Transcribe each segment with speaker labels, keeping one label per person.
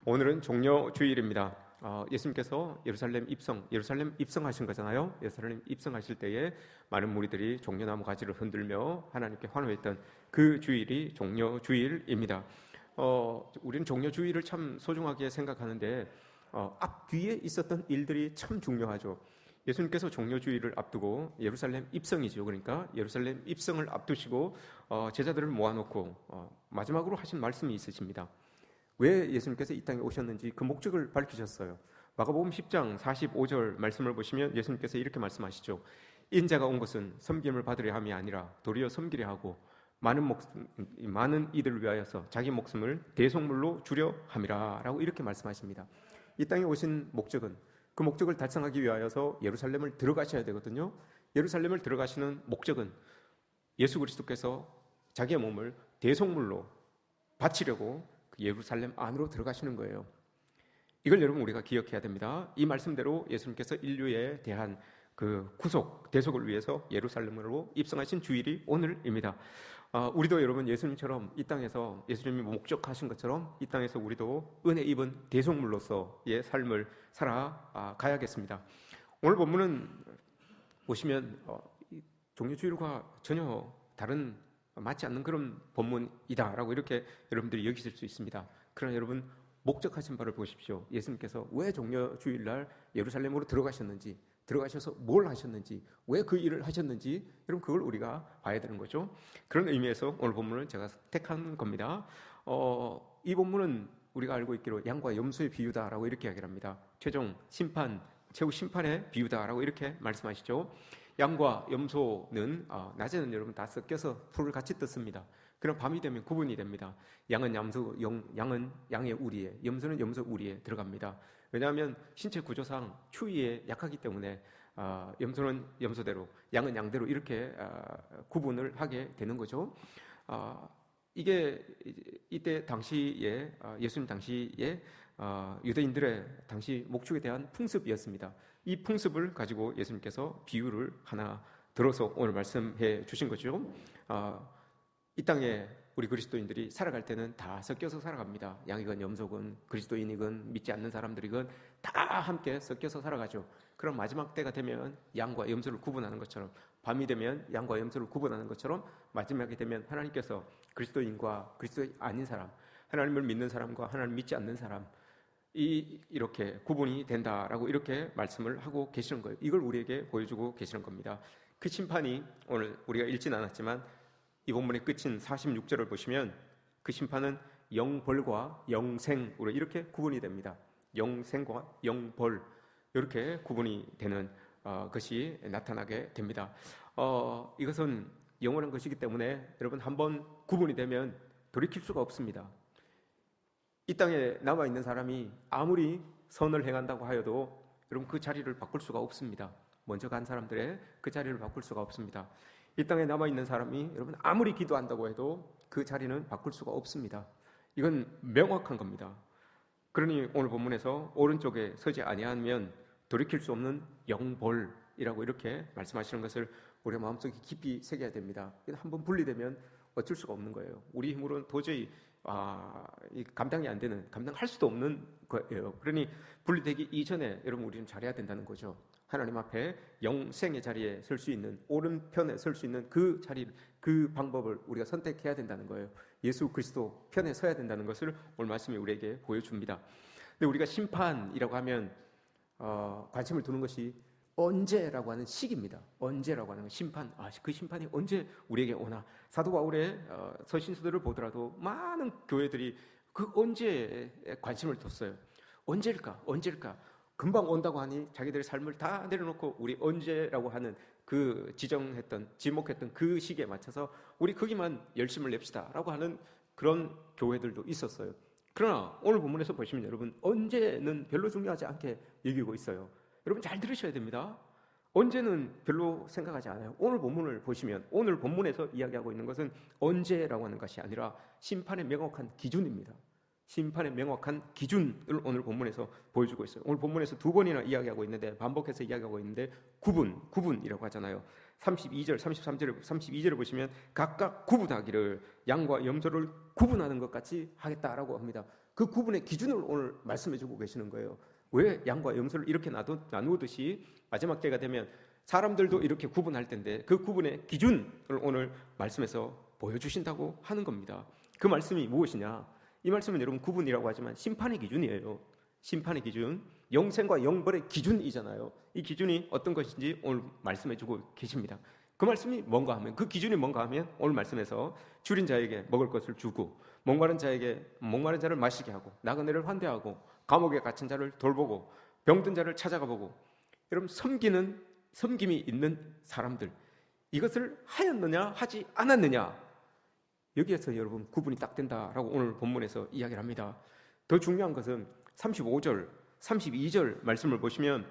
Speaker 1: 오늘은 종려주일입니다. 예수님께서 예루살렘 입성하신 거잖아요. 예루살렘 입성하실 때에 많은 무리들이 종려나무 가지를 흔들며 하나님께 환호했던 그 주일이 종려주일입니다. 우리는 종려주일을 참 소중하게 생각하는데 앞뒤에 있었던 일들이 참 중요하죠. 예수님께서 종려주일을 앞두고 예루살렘 입성이죠. 그러니까 예루살렘 입성을 앞두시고 제자들을 모아놓고 마지막으로 하신 말씀이 있으십니다. 왜 예수님께서 이 땅에 오셨는지 그 목적을 밝히셨어요. 마가복음 10장 45절 말씀을 보시면 예수님께서 이렇게 말씀하시죠. 인자가 온 것은 섬김을 받으려 함이 아니라 도리어 섬기려 하고 많은 이들을 위하여서 자기 목숨을 대속물로 주려 함이라 라고 이렇게 말씀하십니다. 이 땅에 오신 목적은 그 목적을 달성하기 위하여서 예루살렘을 들어가셔야 되거든요. 예루살렘을 들어가시는 목적은 예수 그리스도께서 자기의 몸을 대속물로 바치려고 예루살렘 안으로 들어가시는 거예요. 이걸 여러분 우리가 기억해야 됩니다. 이 말씀대로 예수님께서 인류에 대한 그 구속, 대속을 위해서 예루살렘으로 입성하신 주일이 오늘입니다. 우리도 여러분 예수님처럼 이 땅에서 예수님이 목적하신 것처럼 이 땅에서 우리도 은혜 입은 대속물로서의 삶을 살아가야겠습니다. 오늘 본문은 보시면 종려주일과 전혀 다른 맞지 않는 그런 본문이다라고 이렇게 여러분들이 여기실 수 있습니다. 그러나 여러분 목적하신 바를 보십시오. 예수님께서 왜 종려주일날 예루살렘으로 들어가셨는지, 들어가셔서 뭘 하셨는지, 왜 그 일을 하셨는지 여러분 그걸 우리가 봐야 되는 거죠. 그런 의미에서 오늘 본문을 제가 택한 겁니다. 이 본문은 우리가 알고 있기로 양과 염소의 비유다라고 이렇게 이야기를 합니다. 최후 심판의 비유다라고 이렇게 말씀하시죠. 양과 염소는 낮에는 여러분 다 섞여서 풀을 같이 뜯습니다. 그럼 밤이 되면 구분이 됩니다. 양은 양의 우리에, 염소는 염소 우리에 들어갑니다. 왜냐하면 신체 구조상 추위에 약하기 때문에 염소는 염소대로, 양은 양대로 이렇게 구분을 하게 되는 거죠. 이게 이때 당시에 예수님 당시에 유대인들의 당시 목축에 대한 풍습이었습니다. 이 풍습을 가지고 예수님께서 비유를 하나 들어서 오늘 말씀해 주신 거죠. 이 땅에 우리 그리스도인들이 살아갈 때는 다 섞여서 살아갑니다. 양이건 염소건 그리스도인이건 믿지 않는 사람들이건 다 함께 섞여서 살아가죠. 그럼 마지막 때가 되면 양과 염소를 구분하는 것처럼, 밤이 되면 양과 염소를 구분하는 것처럼 마지막이 되면 하나님께서 그리스도인과 그리스도인 아닌 사람, 하나님을 믿는 사람과 하나님 믿지 않는 사람, 이렇게 구분이 된다라고 이렇게 말씀을 하고 계시는 거예요. 이걸 우리에게 보여주고 계시는 겁니다. 그 심판이 오늘 우리가 읽진 않았지만 이 본문의 끝인 46절을 보시면 그 심판은 영벌과 영생으로 이렇게 구분이 됩니다. 영생과 영벌 이렇게 구분이 되는 것이 나타나게 됩니다. 이것은 영원한 것이기 때문에 여러분 한번 구분이 되면 돌이킬 수가 없습니다. 이 땅에 남아있는 사람이 아무리 선을 행한다고 하여도 여러분 그 자리를 바꿀 수가 없습니다. 먼저 간 사람들의 그 자리를 바꿀 수가 없습니다. 이 땅에 남아있는 사람이 여러분 아무리 기도한다고 해도 그 자리는 바꿀 수가 없습니다. 이건 명확한 겁니다. 그러니 오늘 본문에서 오른쪽에 서지 아니하면 돌이킬 수 없는 영벌이라고 이렇게 말씀하시는 것을 우리가 마음속에 깊이 새겨야 됩니다. 한번 분리되면 어쩔 수가 없는 거예요. 우리 힘으로는 도저히 감당이 안 되는, 감당할 수도 없는 거예요. 그러니 분리되기 이전에 여러분 우리는 잘해야 된다는 거죠. 하나님 앞에 영생의 자리에 설 수 있는, 오른편에 설 수 있는 그 자리, 그 방법을 우리가 선택해야 된다는 거예요. 예수 그리스도 편에 서야 된다는 것을 오늘 말씀이 우리에게 보여줍니다. 근데 우리가 심판이라고 하면 관심을 두는 것이 언제라고 하는 시기입니다. 언제라고 하는 심판, 그 심판이 언제 우리에게 오나. 사도 바울의 서신서들을 보더라도 많은 교회들이 그 언제에 관심을 뒀어요. 언제일까? 금방 온다고 하니 자기들의 삶을 다 내려놓고 우리 언제라고 하는 그 지목했던 그 시기에 맞춰서 우리 거기만 열심을 냅시다 라고 하는 그런 교회들도 있었어요. 그러나 오늘 본문에서 보시면 여러분 언제는 별로 중요하지 않게 여기고 있어요. 여러분 잘 들으셔야 됩니다. 언제는 별로 생각하지 않아요. 오늘 본문을 보시면 오늘 본문에서 이야기하고 있는 것은 언제라고 하는 것이 아니라 심판의 명확한 기준입니다. 심판의 명확한 기준을 오늘 본문에서 보여주고 있어요. 오늘 본문에서 두 번이나 이야기하고 있는데, 반복해서 이야기하고 있는데 구분이라고 하잖아요. 32절, 32절을 보시면 각각 구분하기를, 양과 염소를 구분하는 것 같이 하겠다라고 합니다. 그 구분의 기준을 오늘 말씀해 주고 계시는 거예요. 왜 양과 염소를 이렇게 나누듯이 마지막 때가 되면 사람들도 이렇게 구분할 텐데 그 구분의 기준을 오늘 말씀에서 보여주신다고 하는 겁니다. 그 말씀이 무엇이냐? 이 말씀은 여러분 구분이라고 하지만 심판의 기준이에요. 심판의 기준, 영생과 영벌의 기준이잖아요. 이 기준이 어떤 것인지 오늘 말씀해 주고 계십니다. 그 말씀이 뭔가 하면, 그 기준이 뭔가 하면 오늘 말씀에서 줄인 자에게 먹을 것을 주고 목마른 자에게 목마른 자를 마시게 하고 나그네를 환대하고 감옥에 갇힌 자를 돌보고 병든 자를 찾아가 보고, 여러분 섬김이 있는 사람들, 이것을 하였느냐 하지 않았느냐, 여기에서 여러분 구분이 딱 된다라고 오늘 본문에서 이야기를 합니다. 더 중요한 것은 35절, 32절 말씀을 보시면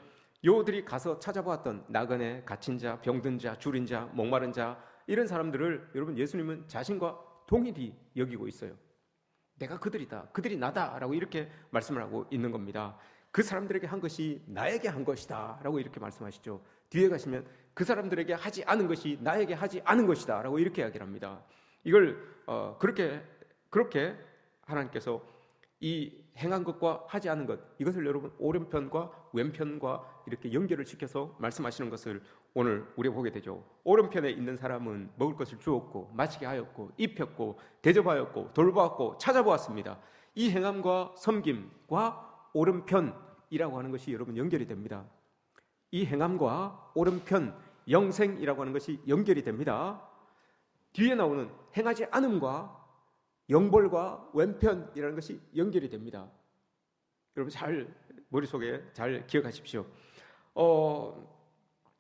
Speaker 1: 요들이 가서 찾아보았던 나그네, 갇힌 자, 병든 자, 줄인 자, 목마른 자, 이런 사람들을 여러분 예수님은 자신과 동일히 여기고 있어요. 내가 그들이다, 그들이 나다라고 이렇게 말씀을 하고 있는 겁니다. 그 사람들에게 한 것이 나에게 한 것이다 라고 이렇게 말씀하시죠. 뒤에 가시면 그 사람들에게 하지 않은 것이 나에게 하지 않은 것이다 라고 이렇게 이야기를 합니다. 이걸 그렇게 하나님께서 이 행한 것과 하지 않은 것, 이것을 여러분 오른편과 왼편과 이렇게 연결을 시켜서 말씀하시는 것을 오늘 우리가 보게 되죠. 오른편에 있는 사람은 먹을 것을 주었고 마시게 하였고 입혔고 대접하였고 돌보았고 찾아보았습니다. 이 행함과 섬김과 오른편이라고 하는 것이 여러분 연결이 됩니다. 이 행함과 오른편, 영생이라고 하는 것이 연결이 됩니다. 뒤에 나오는 행하지 않음과 영벌과 왼편이라는 것이 연결이 됩니다. 여러분 잘 머릿속에 잘 기억하십시오.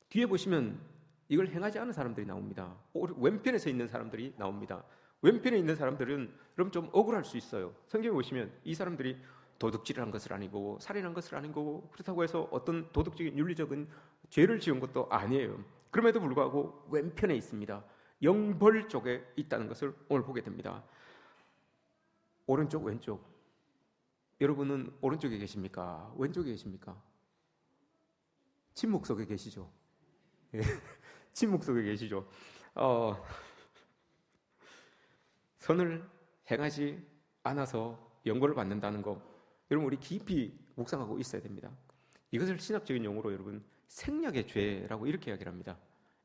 Speaker 1: 뒤에 보시면 이걸 행하지 않은 사람들이 나옵니다. 왼편에서 있는 사람들이 나옵니다. 왼편에 있는 사람들은 그럼 좀 억울할 수 있어요. 성경에 보시면 이 사람들이 도둑질을 한 것을 아니고 살인한 것을 아니고 그렇다고 해서 어떤 도덕적인 윤리적인 죄를 지은 것도 아니에요. 그럼에도 불구하고 왼편에 있습니다. 영벌 쪽에 있다는 것을 오늘 보게 됩니다. 오른쪽, 왼쪽. 여러분은 오른쪽에 계십니까? 왼쪽에 계십니까? 침묵 속에 계시죠? 예. 침묵 속에 계시죠? 선을 행하지 않아서 영벌을 받는다는 거, 여러분 우리 깊이 묵상하고 있어야 됩니다. 이것을 신학적인 용어로 여러분 생략의 죄라고 이렇게 이야기를 합니다.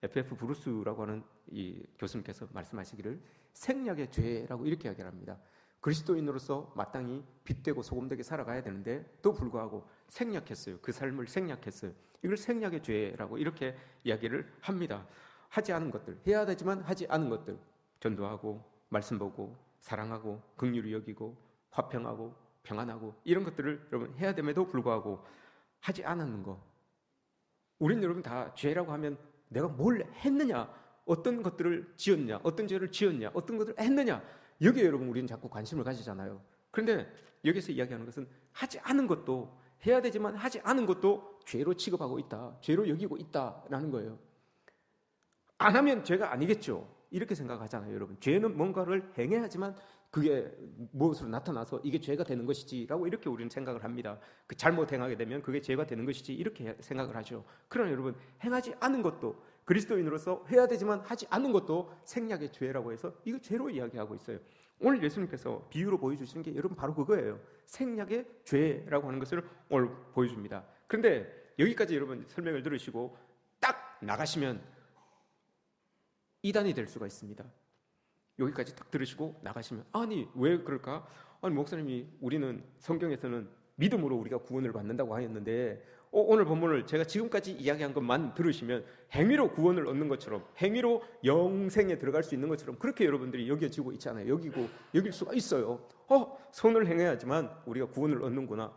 Speaker 1: F.F. 브루스라고 하는 이 교수님께서 말씀하시기를 생략의 죄라고 이렇게 이야기를 합니다. 그리스도인으로서 마땅히 빛되고 소금되게 살아가야 되는데 또 불구하고 생략했어요. 그 삶을 생략했어요. 이걸 생략의 죄라고 이렇게 이야기를 합니다. 하지 않은 것들, 해야 되지만 하지 않은 것들, 전도하고 말씀 보고 사랑하고 긍휼히 여기고 화평하고 평안하고 이런 것들을 여러분 해야 됨에도 불구하고 하지 않았는 거, 우리는 여러분 다 죄라고 하면 내가 뭘 했느냐, 어떤 것들을 지었냐, 어떤 죄를 지었냐, 어떤 것들을 했느냐, 여기에 여러분 우리는 자꾸 관심을 가지잖아요. 그런데 여기서 이야기하는 것은 하지 않은 것도, 해야 되지만 하지 않은 것도 죄로 취급하고 있다, 죄로 여기고 있다라는 거예요. 안 하면 죄가 아니겠죠, 이렇게 생각하잖아요. 여러분 죄는 뭔가를 행해야지만 그게 무엇으로 나타나서 이게 죄가 되는 것이지라고 이렇게 우리는 생각을 합니다. 그 잘못 행하게 되면 그게 죄가 되는 것이지 이렇게 생각을 하죠. 그러나 여러분 행하지 않은 것도, 그리스도인으로서 해야 되지만 하지 않은 것도 생략의 죄라고 해서 이거 죄로 이야기하고 있어요. 오늘 예수님께서 비유로 보여주시는 게 여러분 바로 그거예요. 생략의 죄라고 하는 것을 오늘 보여줍니다. 그런데 여기까지 여러분 설명을 들으시고 딱 나가시면 이단이 될 수가 있습니다. 여기까지 딱 들으시고 나가시면 아니 왜 그럴까? 아니 목사님이 우리는 성경에서는 믿음으로 우리가 구원을 받는다고 하였는데 오늘 본문을 제가 지금까지 이야기한 것만 들으시면 행위로 구원을 얻는 것처럼, 행위로 영생에 들어갈 수 있는 것처럼 그렇게 여러분들이 여겨지고 있잖아요. 여길 수가 있어요. 선을 행해야지만 우리가 구원을 얻는구나,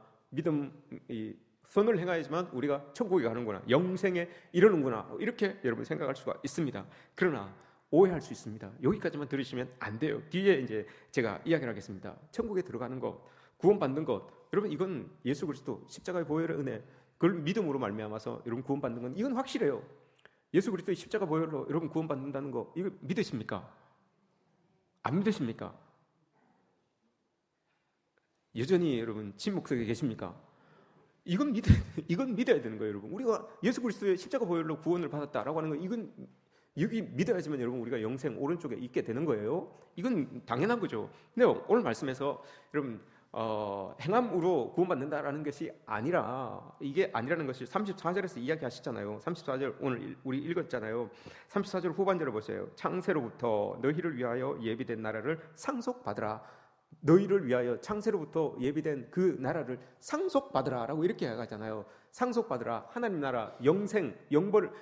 Speaker 1: 선을 행해야지만 우리가 천국에 가는구나, 영생에 이르는구나, 이렇게 여러분 생각할 수가 있습니다. 그러나 오해할 수 있습니다. 여기까지만 들으시면 안 돼요. 뒤에 이제 제가 이야기를 하겠습니다. 천국에 들어가는 것, 구원받는 것, 여러분 이건 예수 그리스도 십자가의 보혈의 은혜, 그걸 믿음으로 말미암아서 여러분 구원받는 건 이건 확실해요. 예수 그리스도의 십자가 보혈로 여러분 구원받는다는 거, 이거 믿으십니까? 안 믿으십니까? 여전히 여러분 침묵 속에 계십니까? 이건 믿어야 되는 거예요, 여러분. 우리가 예수 그리스도의 십자가 보혈로 구원을 받았다라고 하는 건 이건 여기 믿어야지만 여러분 우리가 영생 오른쪽에 있게 되는 거예요. 이건 당연한 거죠. 근데 오늘 말씀에서 여러분 행함으로 구원받는다라는 것이 아니라, 이게 아니라는 것이 34절에서 이야기하시잖아요. 34절 오늘 우리 읽었잖아요. 34절 후반절을 보세요. 창세로부터 너희를 위하여 예비된 나라를 상속받으라. 너희를 위하여 창세로부터 예비된 그 나라를 상속받으라 라고 이렇게 하잖아요. 상속받으라. 하나님 나라, 영생,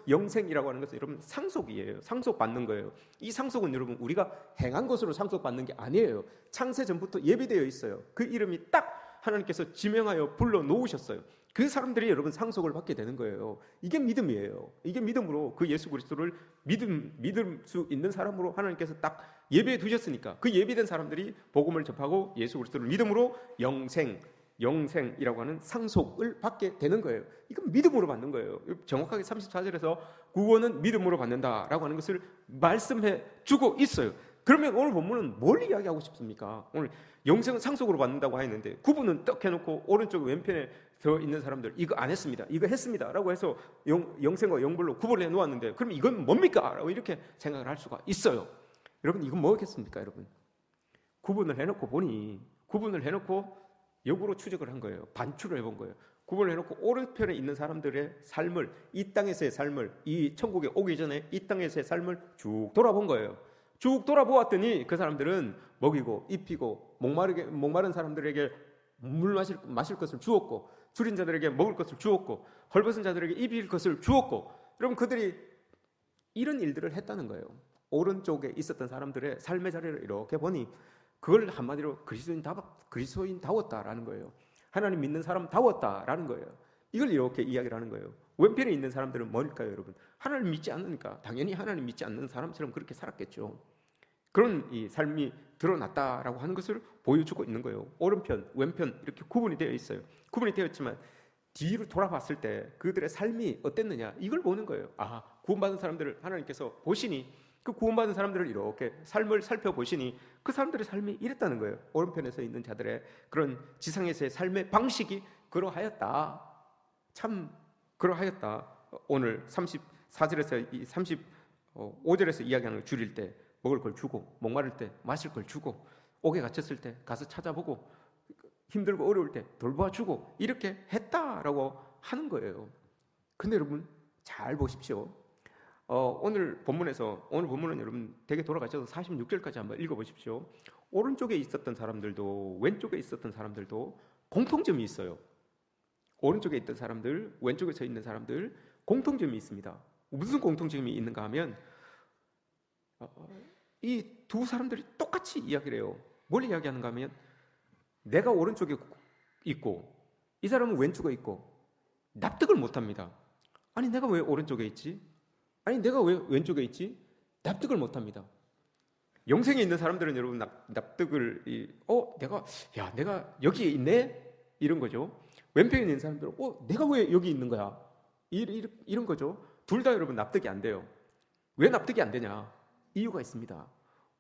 Speaker 1: 영생이라고 하는 것은 여러분 상속이에요. 상속받는 거예요. 이 상속은 여러분 우리가 행한 것으로 상속받는 게 아니에요. 창세 전부터 예비되어 있어요. 그 이름이 딱 하나님께서 지명하여 불러 놓으셨어요. 그 사람들이 여러분 상속을 받게 되는 거예요. 이게 믿음이에요. 이게 믿음으로 그 예수 그리스도를 믿을 수 있는 사람으로 하나님께서 딱 예배해 두셨으니까 그 예비된 사람들이 복음을 접하고 예수 그리스도를 믿음으로 영생이라고 하는 상속을 받게 되는 거예요. 이건 믿음으로 받는 거예요. 정확하게 34절에서 구원은 믿음으로 받는다라고 하는 것을 말씀해 주고 있어요. 그러면 오늘 본문은 뭘 이야기하고 싶습니까? 오늘 영생은 상속으로 받는다고 했는데 구분은 떡 해놓고 오른쪽 왼편에 서 있는 사람들 이거 안 했습니다, 이거 했습니다 라고 해서 영생과 영벌로 구분을 해놓았는데 그럼 이건 뭡니까? 라고 이렇게 생각을 할 수가 있어요. 여러분 이건 뭐겠습니까? 여러분 구분을 해놓고 역으로 추적을 한 거예요. 반추를 해본 거예요. 구분을 해놓고 오른편에 있는 사람들의 삶을, 이 땅에서의 삶을, 이 천국에 오기 전에 이 땅에서의 삶을 쭉 돌아본 거예요. 쭉 돌아보았더니 그 사람들은 먹이고 입히고 목마른 사람들에게 물 마실 것을 주었고, 줄인 자들에게 먹을 것을 주었고, 헐벗은 자들에게 입힐 것을 주었고, 여러분 그들이 이런 일들을 했다는 거예요. 오른쪽에 있었던 사람들의 삶의 자리를 이렇게 보니 그걸 한마디로 그리스도인다웠다라는 거예요. 하나님 믿는 사람다웠다라는 거예요. 이걸 이렇게 이야기를 하는 거예요. 왼편에 있는 사람들은 뭘까요, 여러분? 하나님 믿지 않으니까 당연히 하나님 믿지 않는 사람처럼 그렇게 살았겠죠. 그런 이 삶이 드러났다라고 하는 것을 보여주고 있는 거예요. 오른편, 왼편 이렇게 구분이 되어 있어요. 구분이 되었지만 뒤로 돌아봤을 때 그들의 삶이 어땠느냐 이걸 보는 거예요. 아, 구원받은 사람들을 하나님께서 보시니 그 구원받은 사람들을 이렇게 삶을 살펴보시니 그 사람들의 삶이 이랬다는 거예요. 오른편에서 있는 자들의 그런 지상에서의 삶의 방식이 그러하였다. 참 그러하였다. 오늘 34절에서 35절에서 이야기하는 걸 줄일 때 먹을 걸 주고, 목마를 때 마실 걸 주고, 옥에 갇혔을 때 가서 찾아보고, 힘들고 어려울 때 돌봐주고 이렇게 했다라고 하는 거예요. 근데 여러분 잘 보십시오. 오늘 본문은 여러분 되게 돌아가셔서 46절까지 한번 읽어보십시오. 오른쪽에 있었던 사람들도 왼쪽에 있었던 사람들도 공통점이 있어요. 오른쪽에 있던 사람들, 왼쪽에 서 있는 사람들 공통점이 있습니다. 무슨 공통점이 있는가 하면 이 두 사람들이 똑같이 이야기를 해요. 뭘 이야기하는가 하면 내가 오른쪽에 있고 이 사람은 왼쪽에 있고 납득을 못합니다. 아니 내가 왜 오른쪽에 있지? 아니 내가 왜 왼쪽에 있지? 납득을 못합니다. 영생에 있는 사람들은 여러분 납득을 내가 여기에 있네? 이런 거죠. 왼편에 있는 사람들은 내가 왜 여기 있는 거야? 이런 거죠. 둘 다 여러분 납득이 안 돼요. 왜 납득이 안 되냐? 이유가 있습니다.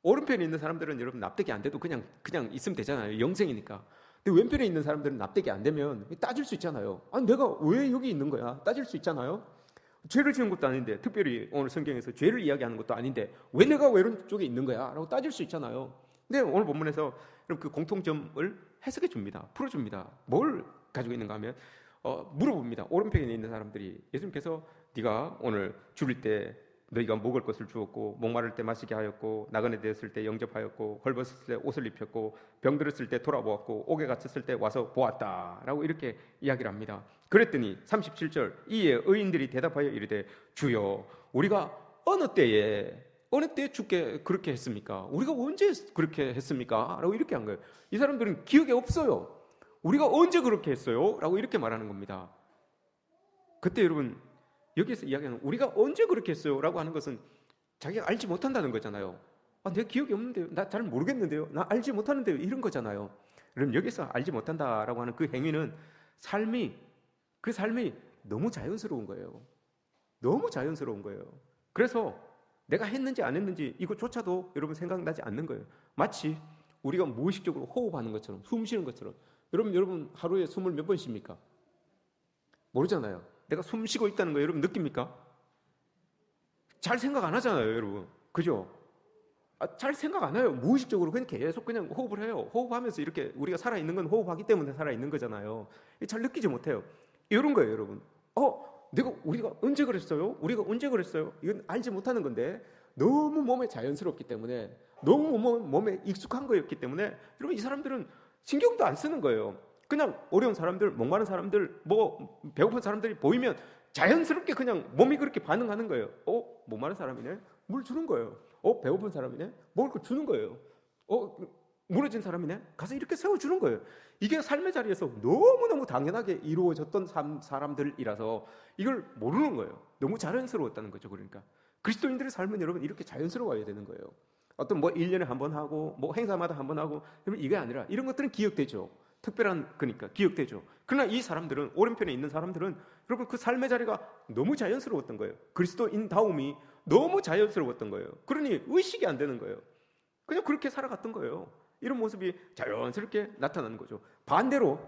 Speaker 1: 오른편에 있는 사람들은 여러분 납득이 안 돼도 그냥 있으면 되잖아요. 영생이니까. 근데 왼편에 있는 사람들은 납득이 안 되면 따질 수 있잖아요. 아니 내가 왜 여기 있는 거야? 따질 수 있잖아요. 죄를 지은 것도 아닌데, 특별히 오늘 성경에서 죄를 이야기하는 것도 아닌데 왜 내가 왼쪽에 있는 거야? 라고 따질 수 있잖아요. 근데 오늘 본문에서 그 공통점을 해석해 줍니다. 풀어줍니다. 뭘 가지고 있는가 하면 물어봅니다. 오른편에 있는 사람들이 예수님께서 네가 오늘 줄일 때 너희가 먹을 것을 주었고, 목마를 때 마시게 하였고, 나그네 되었을 때 영접하였고, 헐벗었을 때 옷을 입혔고, 병들었을 때 돌아보았고, 옥에 갇혔을 때 와서 보았다 라고 이렇게 이야기를 합니다. 그랬더니 37절 이에 의인들이 대답하여 이르되 주여 우리가 어느 때에 주께 그렇게 했습니까? 우리가 언제 그렇게 했습니까? 라고 이렇게 한 거예요. 이 사람들은 기억이 없어요. 우리가 언제 그렇게 했어요? 라고 이렇게 말하는 겁니다. 그때 여러분 여기서 이야기하는 우리가 언제 그렇게 했어요? 라고 하는 것은 자기가 알지 못한다는 거잖아요. 내 기억이 없는데요. 나 잘 모르겠는데요. 나 알지 못하는데요. 이런 거잖아요. 그럼 여기서 알지 못한다라고 하는 그 행위는 그 삶이 너무 자연스러운 거예요. 너무 자연스러운 거예요. 그래서 내가 했는지 안 했는지 이것조차도 여러분 생각나지 않는 거예요. 마치 우리가 무의식적으로 호흡하는 것처럼, 숨 쉬는 것처럼. 여러분 하루에 숨을 몇 번 쉽니까? 모르잖아요. 내가 숨 쉬고 있다는 거 여러분 느낍니까? 잘 생각 안 하잖아요, 여러분. 그죠? 잘 생각 안 해요. 무의식적으로 그냥 계속 그냥 호흡을 해요. 호흡하면서 이렇게 우리가 살아있는 건 호흡하기 때문에 살아있는 거잖아요. 잘 느끼지 못해요. 이런 거예요, 여러분. 우리가 언제 그랬어요? 우리가 언제 그랬어요? 이건 알지 못하는 건데 너무 몸에 자연스럽기 때문에, 너무 몸에 익숙한 거였기 때문에 여러분, 이 사람들은 신경도 안 쓰는 거예요. 그냥 어려운 사람들, 목마른 사람들, 배고픈 사람들이 보이면 자연스럽게 그냥 몸이 그렇게 반응하는 거예요. 목마른 사람이네? 물 주는 거예요. 배고픈 사람이네? 먹을 거 주는 거예요. 무너진 사람이네? 가서 이렇게 세워주는 거예요. 이게 삶의 자리에서 너무너무 당연하게 이루어졌던 사람들이라서 이걸 모르는 거예요. 너무 자연스러웠다는 거죠. 그러니까 그리스도인들의 삶은 여러분 이렇게 자연스러워야 되는 거예요. 어떤 1년에 한 번 하고 행사마다 한 번 하고, 그러면 이게 아니라 이런 것들은 기억되죠. 특별한 그러니까 기억되죠. 그러나 이 사람들은, 오른편에 있는 사람들은 여러분 그 삶의 자리가 너무 자연스러웠던 거예요. 그리스도인다움이 너무 자연스러웠던 거예요. 그러니 의식이 안 되는 거예요. 그냥 그렇게 살아갔던 거예요. 이런 모습이 자연스럽게 나타나는 거죠. 반대로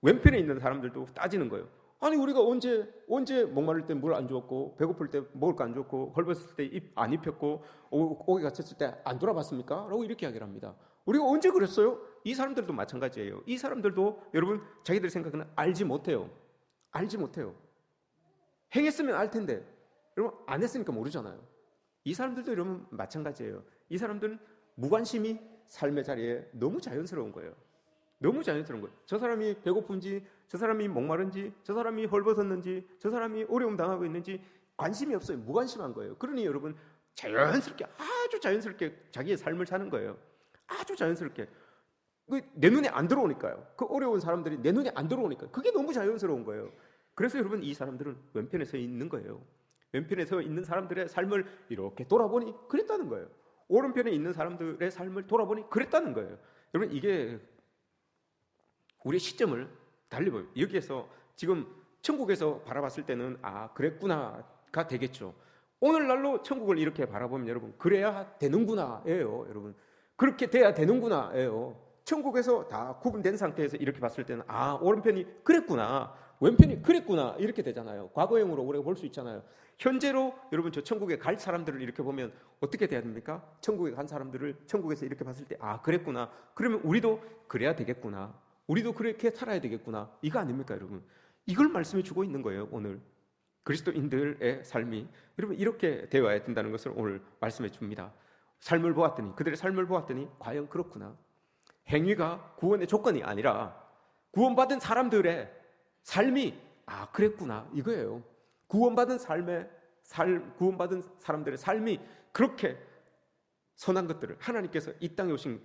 Speaker 1: 왼편에 있는 사람들도 따지는 거예요. 아니, 우리가 언제 목마를 때 물 안 주었고, 배고플 때 먹을 거 안 줬고, 헐벗을 때 입 안 입혔고, 오기 갇혔을 때 안 돌아봤습니까? 라고 이렇게 이야기를 합니다. 우리가 언제 그랬어요? 이 사람들도 마찬가지예요. 이 사람들도 여러분 자기들 생각은 알지 못해요. 행했으면 알 텐데 여러분 안 했으니까 모르잖아요. 이 사람들도 여러분 마찬가지예요. 이 사람들은 무관심이 삶의 자리에 너무 자연스러운 거예요. 너무 자연스러운 거예요. 저 사람이 배고픈지, 저 사람이 목마른지, 저 사람이 헐벗었는지, 저 사람이 어려움 당하고 있는지 관심이 없어요. 무관심한 거예요. 그러니 여러분 아주 자연스럽게 자기의 삶을 사는 거예요. 아주 자연스럽게. 내 눈에 안 들어오니까요. 그 어려운 사람들이 내 눈에 안 들어오니까 그게 너무 자연스러운 거예요. 그래서 여러분 이 사람들은 왼편에 서 있는 거예요. 왼편에 서 있는 사람들의 삶을 이렇게 돌아보니 그랬다는 거예요. 오른편에 있는 사람들의 삶을 돌아보니 그랬다는 거예요. 여러분 이게 우리의 시점을 달리 보여요. 여기에서 지금 천국에서 바라봤을 때는 그랬구나가 되겠죠. 오늘날로 천국을 이렇게 바라보면 여러분 그래야 되는구나예요. 여러분 그렇게 돼야 되는구나예요. 천국에서 다 구분된 상태에서 이렇게 봤을 때는 오른편이 그랬구나, 왼편이 그랬구나 이렇게 되잖아요. 과거형으로 우리가 볼 수 있잖아요. 현재로 여러분 저 천국에 갈 사람들을 이렇게 보면 어떻게 돼야 됩니까? 천국에 간 사람들을 천국에서 이렇게 봤을 때 그랬구나, 그러면 우리도 그래야 되겠구나, 우리도 그렇게 살아야 되겠구나, 이거 아닙니까 여러분? 이걸 말씀해 주고 있는 거예요. 오늘 그리스도인들의 삶이 여러분 이렇게 되어야 된다는 것을 오늘 말씀해 줍니다. 그들의 삶을 보았더니 과연 그렇구나. 행위가 구원의 조건이 아니라 구원받은 사람들의 삶이 그랬구나 이거예요. 구원받은 사람들의 삶이 그렇게 선한 것들을 하나님께서 이 땅에 오신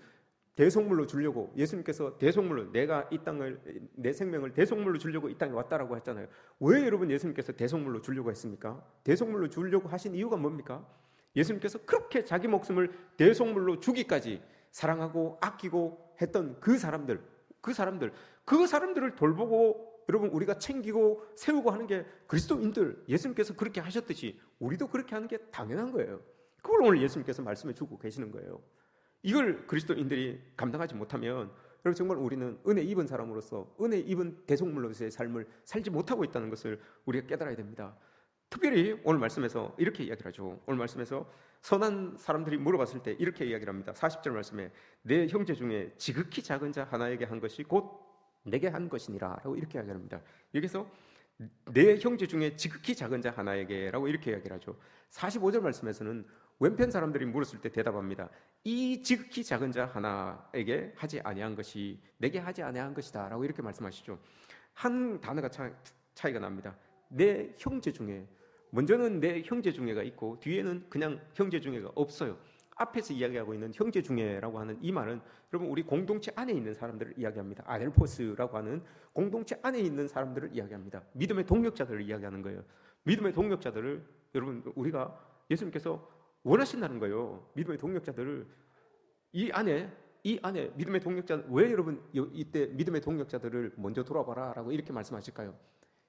Speaker 1: 대속물로 주려고, 예수님께서 대속물로 내 생명을 대속물로 주려고 이 땅에 왔다라고 했잖아요. 왜 여러분 예수님께서 대속물로 주려고 했습니까? 대속물로 주려고 하신 이유가 뭡니까? 예수님께서 그렇게 자기 목숨을 대속물로 주기까지 사랑하고 아끼고 했던 그 사람들을 돌보고 여러분 우리가 챙기고 세우고 하는 게 그리스도인들, 예수님께서 그렇게 하셨듯이 우리도 그렇게 하는 게 당연한 거예요. 그걸 오늘 예수님께서 말씀해 주고 계시는 거예요. 이걸 그리스도인들이 감당하지 못하면 여러분 정말 우리는 은혜 입은 사람으로서, 은혜 입은 대속물로서의 삶을 살지 못하고 있다는 것을 우리가 깨달아야 됩니다. 특별히 오늘 말씀에서 이렇게 이야기를 하죠. 오늘 말씀에서 선한 사람들이 물어봤을 때 이렇게 이야기를 합니다. 40절 말씀에 내 형제 중에 지극히 작은 자 하나에게 한 것이 곧 내게 한 것이니라 라고 이렇게 이야기를 합니다. 여기서 내 형제 중에 지극히 작은 자 하나에게 라고 이렇게 이야기를 하죠. 45절 말씀에서는 왼편 사람들이 물었을 때 대답합니다. 이 지극히 작은 자 하나에게 하지 아니한 것이 내게 하지 아니한 것이다 라고 이렇게 말씀하시죠. 한 단어가 차이가 납니다. 내 형제 중에, 먼저는 내 형제 중에가 있고 뒤에는 그냥 형제 중에가 없어요. 앞에서 이야기하고 있는 형제 중에라고 하는 이 말은 여러분 우리 공동체 안에 있는 사람들을 이야기합니다. 아델포스라고 하는 공동체 안에 있는 사람들을 이야기합니다. 믿음의 동력자들을 이야기하는 거예요. 믿음의 동력자들을 여러분 우리가 예수님께서 원하신다는 거예요. 믿음의 동력자들을 이 안에 믿음의 동력자, 왜 여러분 이때 믿음의 동력자들을 먼저 돌아봐라라고 이렇게 말씀하실까요?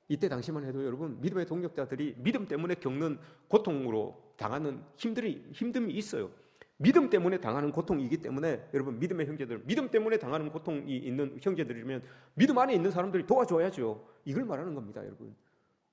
Speaker 1: 이때 당시만 해도 여러분 믿음의 동력자들이 믿음 때문에 겪는 고통으로 당하는 힘듦이 있어요. 믿음 때문에 당하는 고통이기 때문에 여러분 믿음의 형제들, 믿음 때문에 당하는 고통이 있는 형제들이면 믿음 안에 있는 사람들이 도와줘야죠. 이걸 말하는 겁니다, 여러분.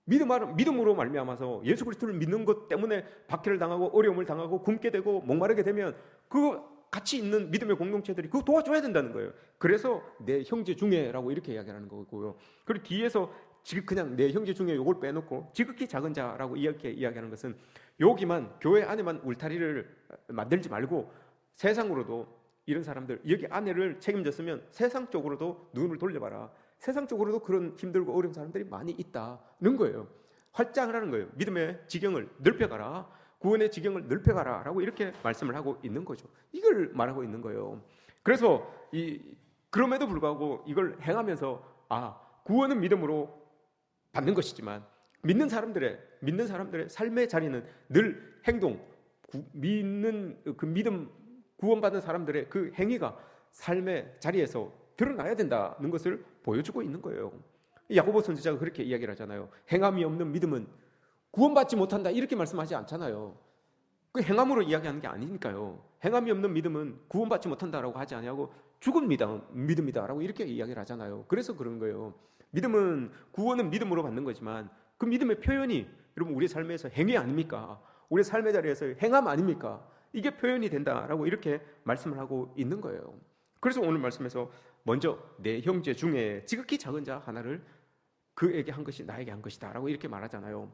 Speaker 1: 믿음으로 말미암아서 예수 그리스도를 믿는 것 때문에 박해를 당하고 어려움을 당하고 굶게 되고 목마르게 되면 그 같이 있는 믿음의 공동체들이 그거 도와줘야 된다는 거예요. 그래서 내 형제 중에라고 이렇게 이야기하는 거고요. 그리고 뒤에서 지금 그냥 내 형제 중에 요걸 빼놓고 지극히 작은 자라고 이렇게 이야기하는 것은 여기만 교회 안에만 울타리를 만들지 말고 세상으로도 이런 사람들 여기 안에를 책임졌으면 세상 쪽으로도 눈을 돌려봐라. 세상 쪽으로도 그런 힘들고 어려운 사람들이 많이 있다는 거예요. 활장을 하는 거예요. 믿음의 지경을 넓혀가라. 구원의 지경을 넓혀가라 라고 이렇게 말씀을 하고 있는 거죠. 이걸 말하고 있는 거예요. 그래서 그럼에도 불구하고 이걸 행하면서 구원은 믿음으로 받는 것이지만 믿는 사람들의 삶의 자리는 늘 행동, 믿는 그 믿음 구원받은 사람들의 그 행위가 삶의 자리에서 드러나야 된다는 것을 보여주고 있는 거예요. 야고보 선지자가 그렇게 이야기를 하잖아요. 행함이 없는 믿음은 구원받지 못한다 이렇게 말씀하지 않잖아요. 그 행함으로 이야기하는 게 아니니까요. 행함이 없는 믿음은 구원받지 못한다라고 하지 아니하고 죽은 믿음이다라고 이렇게 이야기를 하잖아요. 그래서 그런 거예요. 구원은 믿음으로 받는 거지만 그 믿음의 표현이 여러분 우리 삶에서 행위 아닙니까? 우리 삶의 자리에서 행함 아닙니까? 이게 표현이 된다라고 이렇게 말씀을 하고 있는 거예요. 그래서 오늘 말씀에서 먼저 내 형제 중에 지극히 작은 자 하나를 그에게 한 것이 나에게 한 것이다 라고 이렇게 말하잖아요.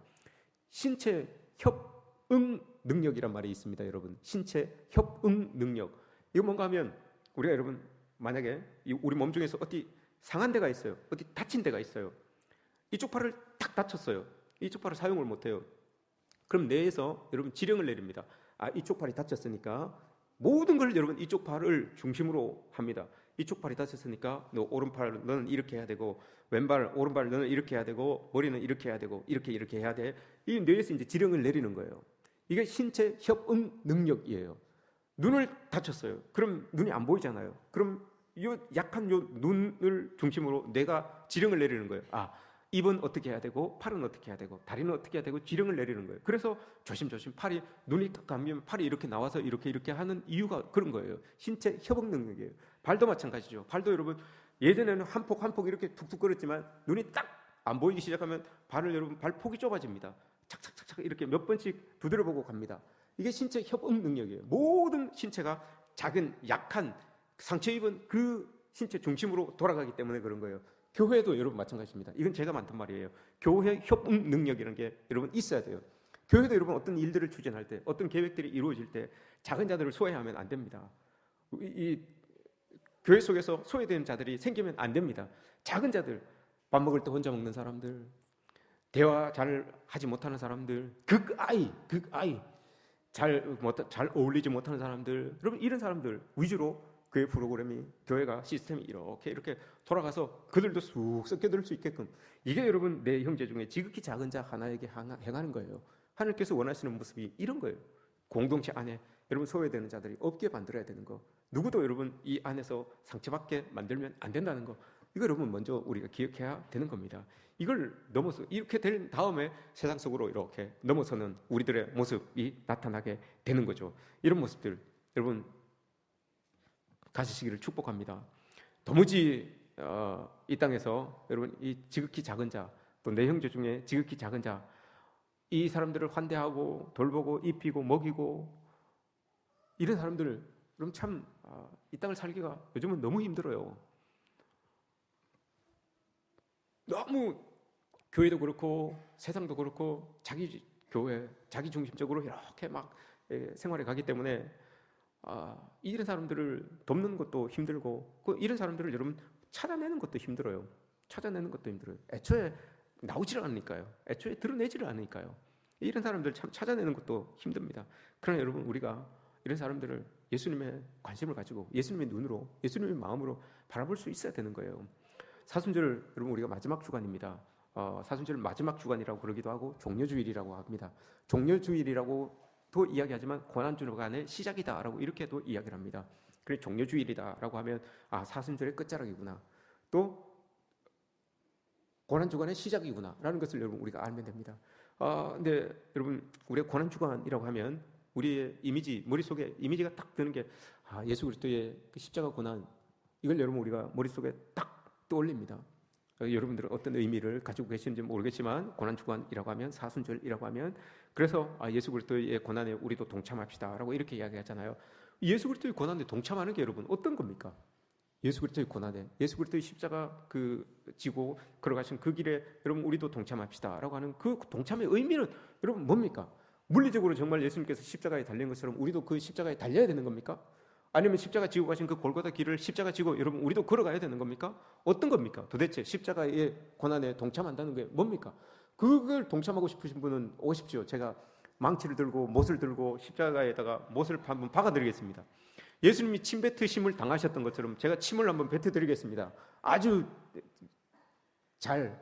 Speaker 1: 신체 협응 능력이란 말이 있습니다. 여러분 신체 협응 능력 이거 뭔가 하면 우리가 여러분 만약에 우리 몸 중에서 어디 상한 데가 있어요. 어디 다친 데가 있어요. 이쪽 팔을 딱 다쳤어요. 이쪽 팔을 사용을 못해요. 그럼 뇌에서 여러분 지령을 내립니다. 이쪽 팔이 다쳤으니까 모든 걸 여러분 이쪽 팔을 중심으로 합니다. 이쪽 팔이 다쳤으니까 너 오른팔 너는 이렇게 해야 되고 오른발 너는 이렇게 해야 되고 머리는 이렇게 해야 되고 이렇게 해야 돼. 이 뇌에서 이제 지령을 내리는 거예요. 이게 신체 협응 능력이에요. 눈을 다쳤어요. 그럼 눈이 안 보이잖아요. 그럼 약한 눈을 중심으로 뇌가 지령을 내리는 거예요. 입은 어떻게 해야 되고 팔은 어떻게 해야 되고 다리는 어떻게 해야 되고 지령을 내리는 거예요. 그래서 조심조심 눈이 딱 감으면 팔이 이렇게 나와서 이렇게 하는 이유가 그런 거예요. 신체 협응 능력이에요. 발도 마찬가지죠. 발도 여러분 예전에는 한 폭 이렇게 툭툭 걸었지만 눈이 딱 안 보이기 시작하면 여러분 발폭이 좁아집니다. 착착착착 이렇게 몇 번씩 두드려보고 갑니다. 이게 신체 협응 능력이에요. 모든 신체가 작은 약한 상처 입은 그 신체 중심으로 돌아가기 때문에 그런 거예요. 교회도 여러분 마찬가지입니다. 이건 제가 만든 말이에요. 교회 협응 능력이라는 게 여러분 있어야 돼요. 교회도 여러분 어떤 일들을 추진할 때 어떤 계획들이 이루어질 때 작은 자들을 소외하면 안 됩니다. 이 교회 속에서 소외되는 자들이 생기면 안 됩니다. 작은 자들, 밥 먹을 때 혼자 먹는 사람들, 대화 잘 하지 못하는 사람들, 극아이 잘 어울리지 못하는 사람들, 여러분 이런 사람들 위주로 교회 프로그램이 교회가 시스템이 이렇게 돌아가서 그들도 쑥 섞여들 수 있게끔 이게 여러분 내 형제 중에 지극히 작은 자 하나에게 행하는 거예요. 하나님께서 원하시는 모습이 이런 거예요. 공동체 안에 여러분 소외되는 자들이 없게 만들어야 되는 거. 누구도 여러분 이 안에서 상처받게 만들면 안 된다는 거. 이거 여러분 먼저 우리가 기억해야 되는 겁니다. 이걸 넘어서 이렇게 된 다음에 세상 속으로 이렇게 넘어서는 우리들의 모습이 나타나게 되는 거죠. 이런 모습들 여러분 가지시기를 축복합니다. 도무지 이 땅에서 여러분 이 지극히 작은 자, 또 내 형제 중에 지극히 작은 자, 이 사람들을 환대하고 돌보고 입히고 먹이고 이런 사람들 그럼 참 이 땅을 살기가 요즘은 너무 힘들어요. 너무 교회도 그렇고 세상도 그렇고 자기 교회, 자기 중심적으로 이렇게 막 생활해 가기 때문에 이런 사람들을 돕는 것도 힘들고 이런 사람들을 여러분 찾아내는 것도 힘들어요. 애초에 나오지를 않으니까요. 애초에 드러내지를 않으니까요. 이런 사람들 참 찾아내는 것도 힘듭니다. 그러나 여러분 우리가 이런 사람들을 예수님의 관심을 가지고 예수님의 눈으로 예수님의 마음으로 바라볼 수 있어야 되는 거예요. 사순절 여러분 우리가 마지막 주간입니다. 사순절 마지막 주간이라고 그러기도 하고 종려주일이라고 합니다. 종려주일이라고도 이야기하지만 고난주간의 시작이다라고 이렇게도 이야기를 합니다. 그래 종려주일이다라고 하면 사순절의 끝자락이구나. 또 고난주간의 시작이구나라는 것을 여러분 우리가 알면 됩니다. 근데 여러분 우리가 고난주간이라고 하면 우리의 머릿속에 이미지가 딱 드는 게 예수 그리스도의 그 십자가 고난 이걸 여러분 우리가 머릿속에 딱 떠올립니다. 여러분들은 어떤 의미를 가지고 계시는지 모르겠지만 고난주간이라고 하면 사순절이라고 하면 그래서 예수 그리스도의 고난에 우리도 동참합시다라고 이렇게 이야기하잖아요. 예수 그리스도의 고난에 동참하는 게 여러분 어떤 겁니까? 예수 그리스도의 고난에 예수 그리스도의 십자가 지고 걸어가신 그 길에 여러분 우리도 동참합시다라고 하는 그 동참의 의미는 여러분 뭡니까? 물리적으로 정말 예수님께서 십자가에 달린 것처럼 우리도 그 십자가에 달려야 되는 겁니까? 아니면 십자가 지고 가신 그 골고다 길을 십자가 지고 여러분 우리도 걸어가야 되는 겁니까? 어떤 겁니까? 도대체 십자가의 고난에 동참한다는 게 뭡니까? 그걸 동참하고 싶으신 분은 오십시오. 제가 망치를 들고 못을 들고 십자가에다가 못을 한번 박아드리겠습니다. 예수님이 침 뱉으심을 당하셨던 것처럼 제가 침을 한번 뱉어드리겠습니다. 아주 잘.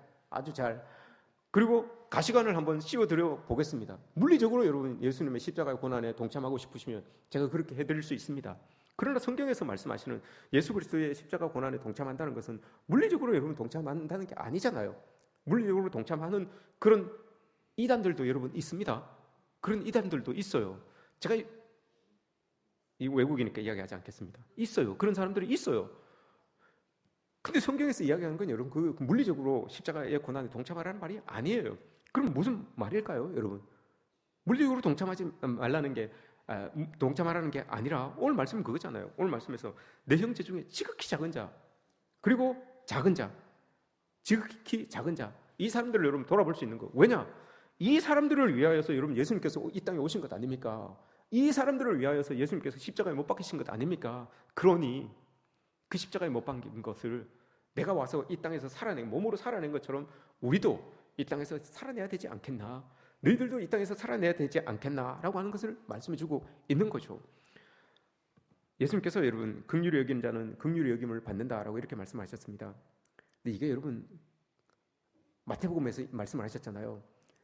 Speaker 1: 그리고 가시관을 한번 씌워드려 보겠습니다. 물리적으로 여러분 예수님의 십자가의 고난에 동참하고 싶으시면 제가 그렇게 해드릴 수 있습니다. 그러나 성경에서 말씀하시는 예수 그리스도의 십자가 고난에 동참한다는 것은 물리적으로 여러분 동참한다는 게 아니잖아요. 물리적으로 동참하는 그런 이단들도 여러분 있습니다. 그런 이단들도 있어요. 제가 이 외국이니까 이야기하지 않겠습니다. 있어요. 그런 사람들이 있어요. 근데 성경에서 이야기하는 건 여러분 그 물리적으로 십자가의 고난에 동참하라는 말이 아니에요. 그럼 무슨 말일까요, 여러분? 물리적으로 동참하지 말라는 게 동참하라는 게 아니라 오늘 말씀은 그거잖아요. 오늘 말씀에서 내 형제 중에 지극히 작은 자 그리고 작은 자, 지극히 작은 자 이 사람들을 여러분 돌아볼 수 있는 거. 왜냐? 이 사람들을 위하여서 여러분 예수님께서 이 땅에 오신 것 아닙니까? 이 사람들을 위하여서 예수님께서 십자가에 못 박히신 것 아닙니까? 그러니 그 십자가에 못 박힌 것을 내가 와서 이 땅에서 몸으로 살아낸 것처럼 우리도 이 땅에서 살아내야 되지 않겠나? 너희들도 이 땅에서 살아내야 되지 않겠나? 라고 하는 것을 말씀해주고 있는 거죠. 예수님께서 여러분 긍휼히 여기는 자는 긍휼히 여김을 받는다라고 이렇게 말씀하셨습니다. 근데 이게 여러분 마태복음에서 말씀을 하셨잖아요.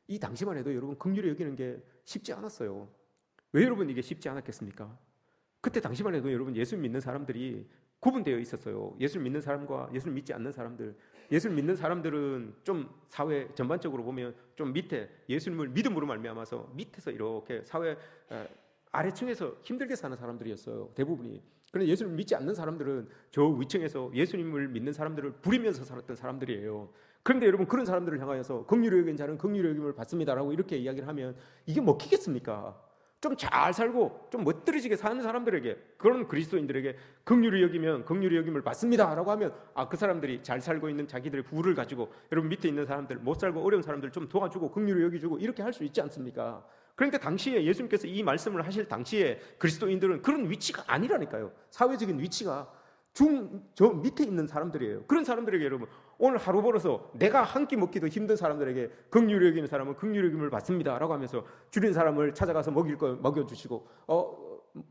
Speaker 1: 이 당시만 해도 여러분 긍휼히 여기는 게 쉽지 않았어요. 왜 여러분 이게 쉽지 않았겠습니까? 그때 당시만 해도 여러분 예수 믿는 사람들이 구분되어 있었어요. 예수를 믿는 사람과 예수를 믿지 않는 사람들. 예수를 믿는 사람들은 좀 사회 전반적으로 보면 좀 밑에 예수님을 믿음으로 말미암아서 밑에서 이렇게 사회 아래층에서 힘들게 사는 사람들이었어요. 대부분이. 그런데 예수를 믿지 않는 사람들은 저 위층에서 예수님을 믿는 사람들을 부리면서 살았던 사람들이에요. 그런데 여러분 그런 사람들을 향하여서 긍휼히 여긴 자는 긍휼히 여김을 받습니다라고 이렇게 이야기를 하면 이게 먹히겠습니까? 좀 잘 살고 좀 멋들어지게 사는 사람들에게 그런 그리스도인들에게 긍휼히 여기면 긍휼히 여김을 받습니다라고 하면 그 사람들이 잘 살고 있는 자기들의 부를 가지고 여러분 밑에 있는 사람들 못 살고 어려운 사람들 좀 도와주고 긍휼히 여기주고 이렇게 할 수 있지 않습니까? 그런데 당시에 예수님께서 이 말씀을 하실 당시에 그리스도인들은 그런 위치가 아니라니까요. 사회적인 위치가 저 밑에 있는 사람들이에요. 그런 사람들에게 여러분 오늘 하루 벌어서 내가 한 끼 먹기도 힘든 사람들에게 긍휼히 여기는 사람은 긍휼히 여김을 받습니다라고 하면서 줄인 사람을 찾아가서 먹일 거 먹여주시고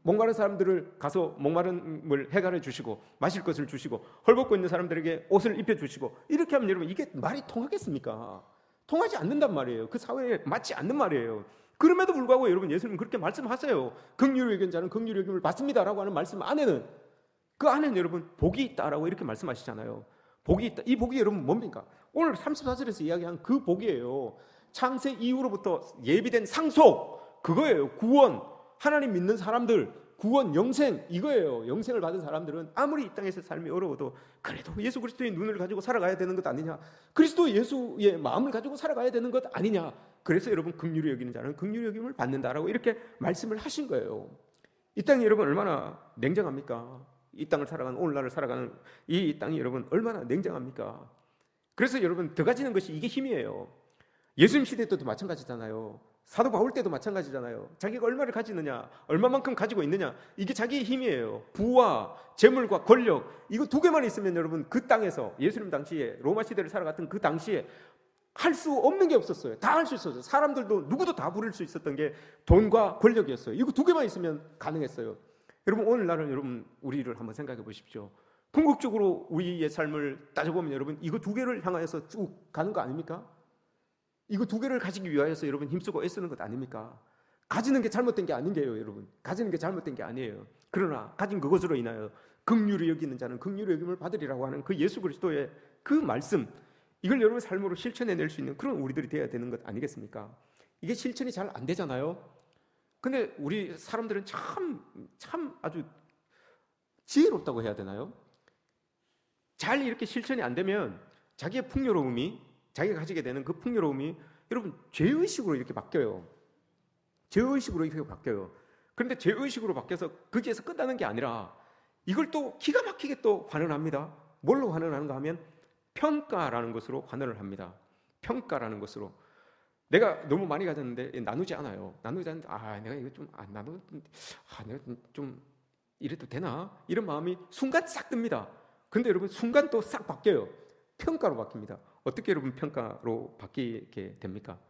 Speaker 1: 목마른 사람들을 가서 목마름을 해결해 주시고 마실 것을 주시고 헐벗고 있는 사람들에게 옷을 입혀주시고 이렇게 하면 여러분 이게 말이 통하겠습니까? 통하지 않는단 말이에요. 그 사회에 맞지 않는 말이에요. 그럼에도 불구하고 여러분 예수님은 그렇게 말씀하세요. 긍휼히 여긴 자는 긍휼히 여김을 받습니다라고 하는 말씀 안에는 그 안에는 여러분 복이 있다라고 이렇게 말씀하시잖아요. 복이 있다. 이 복이 여러분 뭡니까? 오늘 34절에서 이야기한 그 복이에요. 창세 이후로부터 예비된 상속 그거예요. 구원, 하나님 믿는 사람들 구원, 영생 이거예요. 영생을 받은 사람들은 아무리 이 땅에서 삶이 어려워도 그래도 예수 그리스도의 눈을 가지고 살아가야 되는 것 아니냐? 그리스도 예수의 마음을 가지고 살아가야 되는 것 아니냐? 그래서 여러분 긍휼히 여기는 자는 긍휼히 여김을 받는다라고 이렇게 말씀을 하신 거예요. 이 땅이 여러분 얼마나 냉정합니까? 이 땅을 살아가는 오늘날을 살아가는 이 땅이 여러분 얼마나 냉정합니까? 그래서 여러분 더 가지는 것이 이게 힘이에요. 예수님 시대 때도 마찬가지잖아요. 사도 바울 때도 마찬가지잖아요. 자기가 얼마를 가지느냐, 얼마만큼 가지고 있느냐 이게 자기의 힘이에요. 부와 재물과 권력 이거 두 개만 있으면 여러분 그 땅에서 예수님 당시에 로마 시대를 살아갔던 그 당시에 할 수 없는 게 없었어요. 다 할 수 있었어요. 사람들도 누구도 다 부릴 수 있었던 게 돈과 권력이었어요. 이거 두 개만 있으면 가능했어요. 여러분 오늘날은 여러분 우리를 한번 생각해 보십시오. 궁극적으로 우리의 삶을 따져보면 여러분 이거 두 개를 향하여서 쭉 가는 거 아닙니까? 이거 두 개를 가지기 위하여서 여러분 힘쓰고 애쓰는 것 아닙니까? 가지는 게 잘못된 게 아닌 게요, 여러분. 가지는 게 잘못된 게 아니에요. 그러나 가진 그것으로 인하여 긍휼히 여기는 자는 긍휼히 여김을 받으리라고 하는 그 예수 그리스도의 그 말씀 이걸 여러분 삶으로 실천해낼 수 있는 그런 우리들이 되어야 되는 것 아니겠습니까? 이게 실천이 잘 안 되잖아요. 근데 우리 사람들은 참 아주 지혜롭다고 해야 되나요? 잘 이렇게 실천이 안 되면 자기의 풍요로움이, 자기가 가지게 되는 그 풍요로움이 여러분 죄의식으로 이렇게 바뀌어요. 죄의식으로 이렇게 바뀌어요. 그런데 죄의식으로 바뀌어서 거기에서 끝나는 게 아니라 이걸 또 기가 막히게 또 환원합니다. 뭘로 환원하는가 하면 평가라는 것으로 환원을 합니다. 평가라는 것으로. 내가 너무 많이 가졌는데 나누지 않아요. 나누지 않는데 내가 이거 좀 안 나누, 내가 좀 이래도 되나? 이런 마음이 순간 싹 듭니다. 근데 여러분 순간 또 싹 바뀌어요. 평가로 바뀝니다. 어떻게 여러분 평가로 바뀌게 됩니까?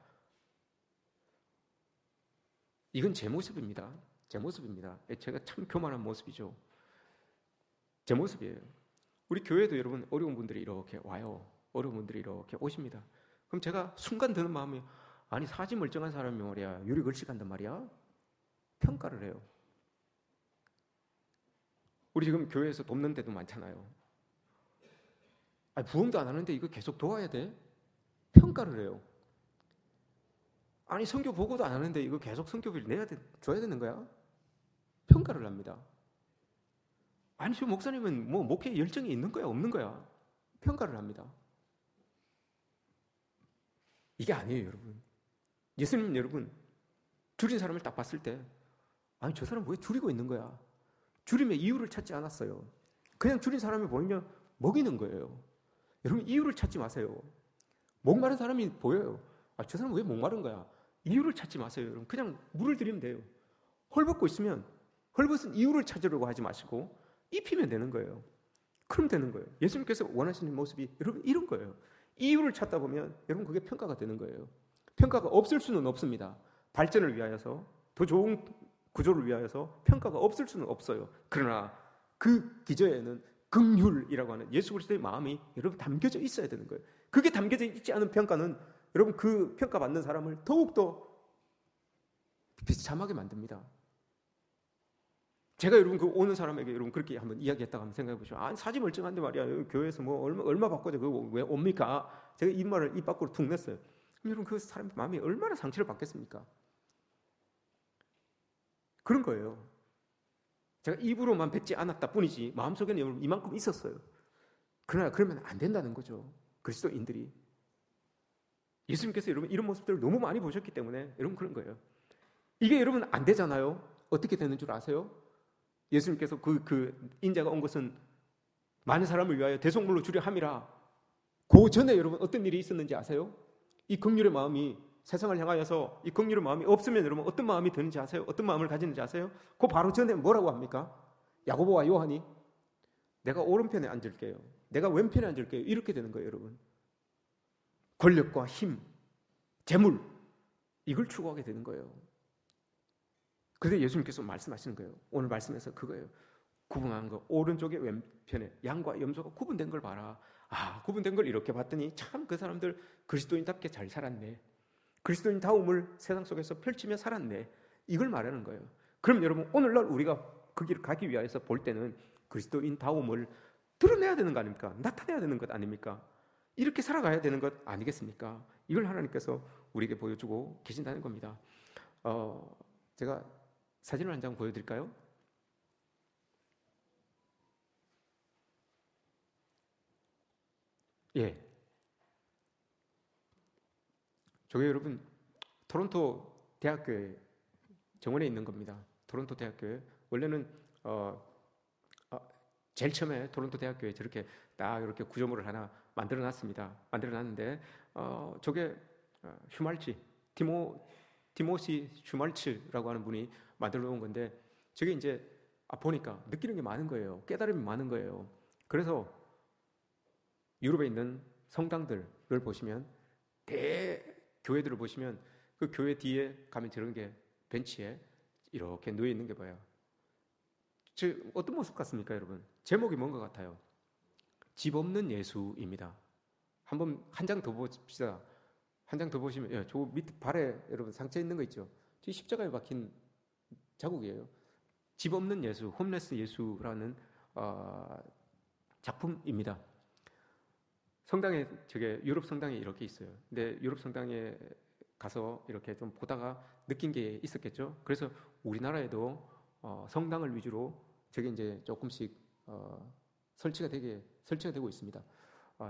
Speaker 1: 이건 제 모습입니다. 제 모습입니다. 제가 참 교만한 모습이죠. 제 모습이에요. 우리 교회도 여러분 어려운 분들이 이렇게 와요. 어려운 분들이 이렇게 오십니다. 그럼 제가 순간 드는 마음이 아니 사지 멀쩡한 사람이 말이야 유리 걸식한단 말이야. 평가를 해요. 우리 지금 교회에서 돕는 데도 많잖아요. 부흥도 안 하는데 이거 계속 도와야 돼? 평가를 해요. 아니 선교 보고도 안 하는데 이거 계속 선교비를 줘야 되는 거야? 평가를 합니다. 아니 저 목사님은 뭐 목회에 열정이 있는 거야 없는 거야? 평가를 합니다. 이게 아니에요 여러분. 예수님 여러분 줄인 사람을 딱 봤을 때 아니 저 사람 왜 줄이고 있는 거야? 줄임의 이유를 찾지 않았어요. 그냥 줄인 사람이 보이면 먹이는 거예요. 여러분 이유를 찾지 마세요. 목마른 사람이 보여요. 저 사람 왜 목마른 거야? 이유를 찾지 마세요. 여러분 그냥 물을 드리면 돼요. 헐벗고 있으면 헐벗은 이유를 찾으려고 하지 마시고 입히면 되는 거예요. 그럼 되는 거예요. 예수님께서 원하시는 모습이 여러분 이런 거예요. 이유를 찾다 보면 여러분 그게 평가가 되는 거예요. 평가가 없을 수는 없습니다. 발전을 위하여서 더 좋은 구조를 위하여서 평가가 없을 수는 없어요. 그러나 그 기저에는 긍휼이라고 하는 예수 그리스도의 마음이 여러분 담겨져 있어야 되는 거예요. 그게 담겨져 있지 않은 평가는 여러분 그 평가받는 사람을 더욱더 비참하게 만듭니다. 제가 여러분 그 오는 사람에게 여러분 그렇게 한번 이야기했다고 한번 생각해 보시죠. 사지 멀쩡한데 말이야 교회에서 뭐 얼마 바꿔줘 그거 왜 옵니까? 제가 입말을 입 밖으로 툭 냈어요. 그럼 여러분 그 사람의 마음이 얼마나 상처를 받겠습니까? 그런 거예요. 제가 입으로만 뱉지 않았다 뿐이지 마음속에는 여러분 이만큼 있었어요. 그러나 그러면 안 된다는 거죠. 그리스도인들이. 예수님께서 여러분 이런 모습들을 너무 많이 보셨기 때문에 여러분 그런 거예요. 이게 여러분 안 되잖아요. 어떻게 되는 줄 아세요? 예수님께서 그 인자가 온 것은 많은 사람을 위하여 대속물로 주려 함이라. 그 전에 여러분 어떤 일이 있었는지 아세요? 이 긍휼의 마음이 세상을 향하여서 이 긍휼의 마음이 없으면 여러분 어떤 마음이 드는지 아세요? 어떤 마음을 가지는지 아세요? 그 바로 전에 뭐라고 합니까? 야고보와 요한이 내가 오른편에 앉을게요. 내가 왼편에 앉을게요. 이렇게 되는 거예요, 여러분. 권력과 힘, 재물 이걸 추구하게 되는 거예요. 그런데 예수님께서 말씀하시는 거예요. 오늘 말씀에서 그거예요. 구분한 거 오른쪽에 왼편에 양과 염소가 구분된 걸 봐라. 구분된 걸 이렇게 봤더니 참 그 사람들 그리스도인답게 잘 살았네. 그리스도인다움을 세상 속에서 펼치며 살았네. 이걸 말하는 거예요. 그럼 여러분 오늘날 우리가 그 길을 가기 위해서 볼 때는 그리스도인다움을 드러내야 되는 거 아닙니까? 나타내야 되는 것 아닙니까? 이렇게 살아가야 되는 것 아니겠습니까? 이걸 하나님께서 우리에게 보여주고 계신다는 겁니다. 제가 사진을 한 장 보여드릴까요? 예. 저게 여러분 토론토 대학교에 정원에 있는 겁니다. 토론토 대학교에 원래는 제일 처음에 토론토 대학교에 저렇게 딱 이렇게 구조물을 하나 만들어놨습니다. 만들어놨는데 저게 슈말치 티모시 슈말츠라고 하는 분이 만들어 놓은 건데 저게 이제 보니까 느끼는 게 많은 거예요. 깨달음이 많은 거예요. 그래서 유럽에 있는 성당들을 보시면 교회들을 보시면 그 교회 뒤에 가면 저런 게 벤치에 이렇게 놓여 있는 게 뭐예요? 어떤 모습 같습니까, 여러분? 제목이 뭔가 같아요. 집 없는 예수입니다. 한번 한 장 더 봅시다. 한 장 더 보시면 저 밑에 발에 여러분 상처 있는 거 있죠? 저 십자가에 박힌 자국이에요. 집 없는 예수, 홈레스 예수라는 작품입니다. 성당에 저게 유럽 성당에 이렇게 있어요. 근데 유럽 성당에 가서 이렇게 좀 보다가 느낀 게 있었겠죠. 그래서 우리나라에도 성당을 위주로 저게 이제 조금씩 설치가 되고 있습니다.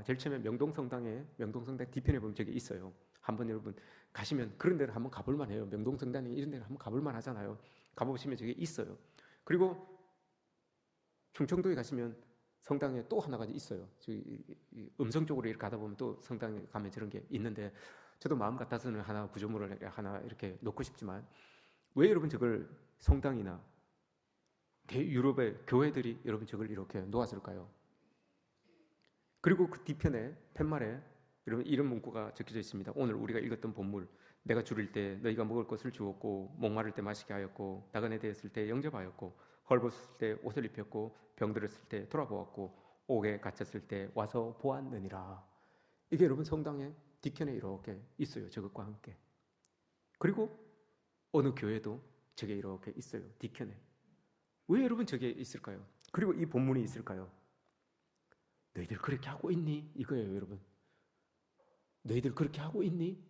Speaker 1: 제일 처음에 명동성당 뒤편에 보면 저게 있어요. 한번 여러분 가시면 그런 데를 한번 가볼 만해요. 명동성당이 이런 데를 한번 가볼 만하잖아요. 가보시면 저게 있어요. 그리고 충청도에 가시면 성당에 또 하나가 있어요. 저기 음성 쪽으로 이렇게 가다 보면 또 성당에 가면 저런 게 있는데, 저도 마음 같아서는 하나 구조물을 하나 이렇게 놓고 싶지만, 왜 여러분 저걸 성당이나 대유럽의 교회들이 여러분 저걸 이렇게 놓았을까요? 그리고 그 뒤편에 팻말에 여러분 이런 문구가 적혀져 있습니다. 오늘 우리가 읽었던 본문, 내가 줄일 때 너희가 먹을 것을 주었고, 목마를 때 마시게 하였고, 나그네 되었을 때 영접하였고, 헐벗을 때 옷을 입혔고, 병들었을 때 돌아보았고, 옥에 갇혔을 때 와서 보았느니라. 이게 여러분 성당의 뒤편에 이렇게 있어요. 저것과 함께. 그리고 어느 교회도 저게 이렇게 있어요. 뒤편에. 왜 여러분 저게 있을까요? 그리고 이 본문이 있을까요? 너희들 그렇게 하고 있니? 이거예요, 여러분. 너희들 그렇게 하고 있니?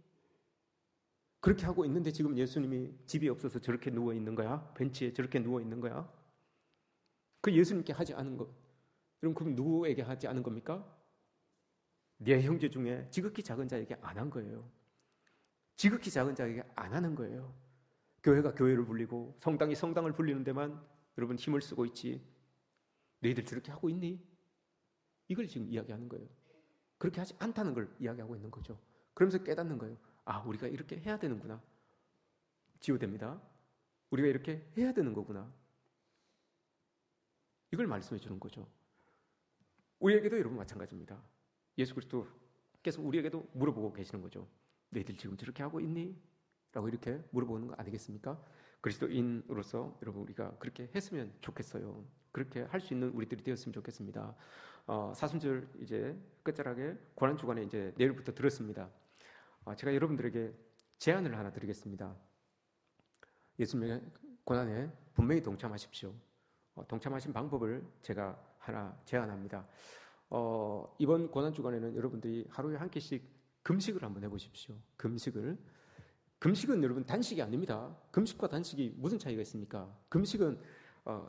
Speaker 1: 그렇게 하고 있는데 지금 예수님이 집이 없어서 저렇게 누워 있는 거야? 벤치에 저렇게 누워 있는 거야? 그 예수님께 하지 않은 것, 여러분 그럼 누구에게 하지 않은 겁니까? 내 형제 중에 지극히 작은 자에게 안 한 거예요. 지극히 작은 자에게 안 하는 거예요. 교회가 교회를 불리고 성당이 성당을 불리는 데만 여러분 힘을 쓰고 있지, 너희들 저렇게 하고 있니? 이걸 지금 이야기하는 거예요. 그렇게 하지 않다는 걸 이야기하고 있는 거죠. 그러면서 깨닫는 거예요. 아, 우리가 이렇게 해야 되는구나. 지호됩니다. 우리가 이렇게 해야 되는 거구나. 이걸 말씀해 주는 거죠. 우리에게도 여러분 마찬가지입니다. 예수 그리스도께서 우리에게도 물어보고 계시는 거죠. 너희들 지금 저렇게 하고 있니? 라고 이렇게 물어보는 거 아니겠습니까? 그리스도인으로서 여러분 우리가 그렇게 했으면 좋겠어요. 그렇게 할 수 있는 우리들이 되었으면 좋겠습니다. 사순절 이제 끝자락에 고난주간에 이제 내일부터 들었습니다. 제가 여러분들에게 제안을 하나 드리겠습니다. 예수님의 고난에 분명히 동참하십시오. 동참하신 방법을 제가 하나 제안합니다. 이번 고난주간에는 여러분들이 하루에 한 끼씩 금식을 한번 해보십시오. 금식은 여러분 단식이 아닙니다. 금식과 단식이 무슨 차이가 있습니까? 금식은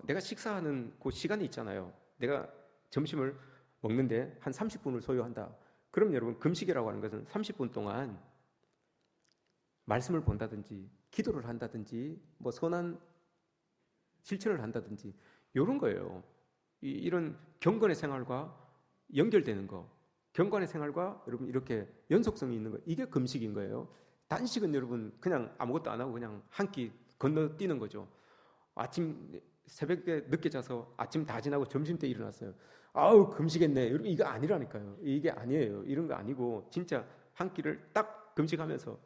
Speaker 1: 내가 식사하는 그 시간이 있잖아요. 내가 점심을 먹는데 한 30분을 소요한다. 그럼 여러분 금식이라고 하는 것은 30분 동안 말씀을 본다든지 기도를 한다든지 뭐 선한 실천을 한다든지 이런 거예요. 이런 경건의 생활과 연결되는 거, 경건의 생활과 여러분 이렇게 연속성이 있는 거, 이게 금식인 거예요. 단식은 여러분 그냥 아무것도 안 하고 그냥 한 끼 건너뛰는 거죠. 아침 새벽에 늦게 자서 아침 다 지나고 점심 때 일어났어요. 아우 금식했네. 여러분 이거 아니라니까요. 이게 아니에요. 이런 거 아니고 진짜 한 끼를 딱 금식하면서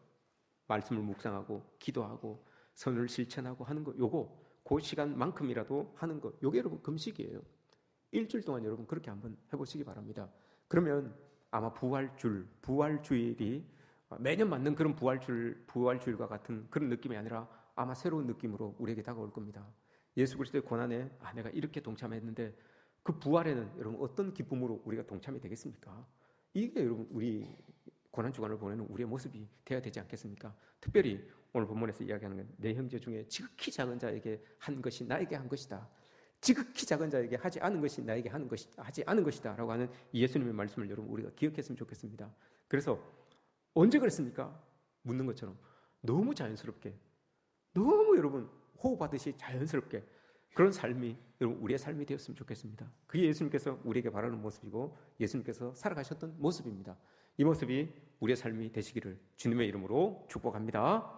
Speaker 1: 말씀을 묵상하고 기도하고 선을 실천하고 하는 거, 요거 그 시간만큼이라도 하는 거, 요게 여러분 금식이에요. 일주일 동안 여러분 그렇게 한번 해보시기 바랍니다. 그러면 아마 부활주일이 매년 맞는 그런 부활주일과 같은 그런 느낌이 아니라 아마 새로운 느낌으로 우리에게 다가올 겁니다. 예수 그리스도의 고난에 내가 이렇게 동참했는데 그 부활에는 여러분 어떤 기쁨으로 우리가 동참이 되겠습니까? 이게 여러분 우리 고난주간을 보내는 우리의 모습이 되어야 되지 않겠습니까? 특별히 오늘 본문에서 이야기하는 건 내 형제 중에 지극히 작은 자에게 한 것이 나에게 한 것이다. 지극히 작은 자에게 하지 않은 것이 나에게 하지 않은 것이다 라고 하는 이 예수님의 말씀을 여러분 우리가 기억했으면 좋겠습니다. 그래서 언제 그랬습니까? 묻는 것처럼 너무 자연스럽게, 너무 여러분 호흡하듯이 자연스럽게 그런 삶이 여러분 우리의 삶이 되었으면 좋겠습니다. 그게 예수님께서 우리에게 바라는 모습이고 예수님께서 살아가셨던 모습입니다. 이 모습이 우리의 삶이 되시기를 주님의 이름으로 축복합니다.